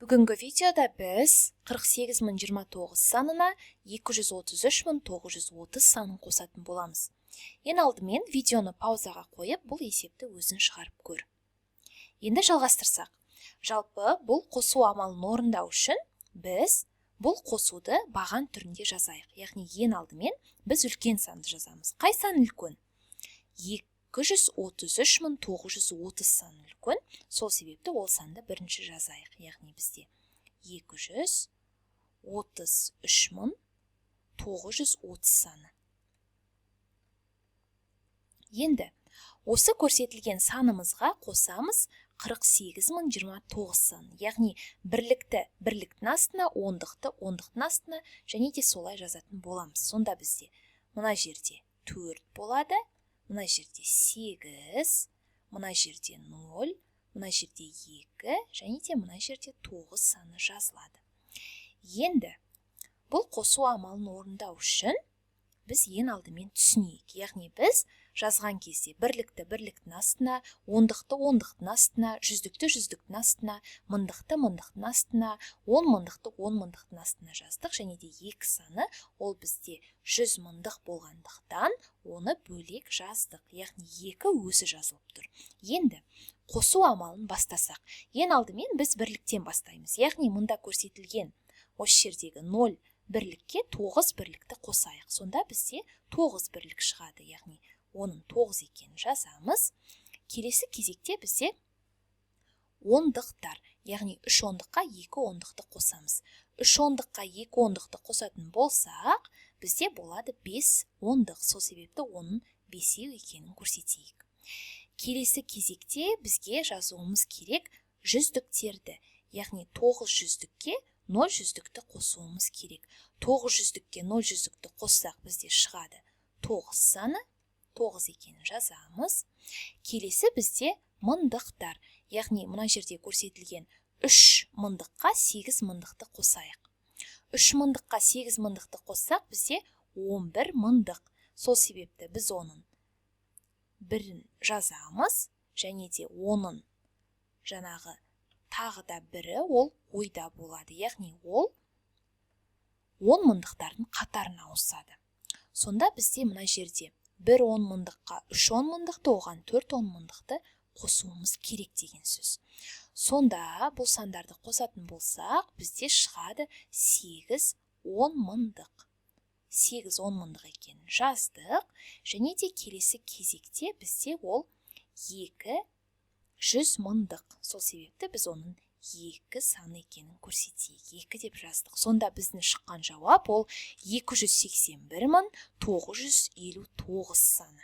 Бүгінгі видеода біз 48029 санына 233930 санын қосатын боламыз. Ең алдымен видеоны паузаға қойып, бұл есепті өзін шығарып көр. Енді жалғастырсақ. Жалпы бұл қосу амалын орындау үшін біз бұл қосуды баған түрінде жазайық. Яғни ең алдымен біз үлкен санды жазамыз. Қай сан үлкен? 233930 сан үлкен. Сол себепті ол санды бірінші жазайық. Яғни бізде 233930 саны. Енді осы көрсетілген санымызға қосамыз 48029 сан. Яғни бірліктің астына, ондықтың астына және де солай жазатын боламыз. Сонда бізде мына жерде 4 болады, мына жерде 8, мына жерде 0, мына жерде 2 және де мына жерде 9 саны жазылады. Енді бұл қосу амалын орындау үшін біз ең алдымен түсінейік. Яғни біз жазған кезде бірліктің астына, ондықтың астына, жүздіктің астына, мыңдықтың астына, 10 мыңдықтың астына жаздық. Және де 2 саны ол бізде 100 мыңдық болғандықтан оны бөлек жаздық. Яғни 2 өзі жазылып тұр. Енді қосу амалын бастасақ. Ең алдымен біз бірліктен бастаймыз. Яғни мұнда көрсетілген осы жердегі 0 бірлікке 9 бірлікті қосайық. Сонда бізде 9 бірлік шығады. Яғни оның 9 екенін жазамыз. Келесі кезекте бізде ондықтар, яғни 3 ондыққа 2 ондықты қосамыз. 3 ондыққа 2 ондықты қосатын болсақ, бізде болады 5 ондық. Сол себепті оның 5 екенін көрсетейік. Келесі кезекте бізге жазуымыз керек жүздіктерді, яғни 9 жүздікке 0 жүздікті қосуымыз керек. 9 жүздікке 0 жүздікті қоссақ бізде шығады 9 саны, 9 екенін жазамыз. Келесі бізде мыңдықтар, яғни мына жерде көрсетілген 3 мыңдыққа 8 мыңдықты қосайық. 3 мыңдыққа 8 мыңдықты қоссақ бізде 11 мыңдық. Сол себепті біз оның бірін жазамыз, және де оның жаңағы тағы да бірі ол ойда болады. Яғни ол 10 мыңдықтардың қатарына ауысады. Сонда бізде мына жерде 1 10 мыңдыққа 3 10 мыңдықты, оған 4 10 мыңдықты қосуымыз керек деген сөз. Сонда бұл сандарды қосатын болсақ, бізде шығады 8 10 мыңдық. 8 10 мыңдық екенін жаздық. Және де келесі кезекте бізде ол 2 100 мыңдық. Сол себепті біз оның 2 саны екенін көрсетейік. 2 деп жаздық. Сонда біздің шыққан жауап ол 281.959 саны.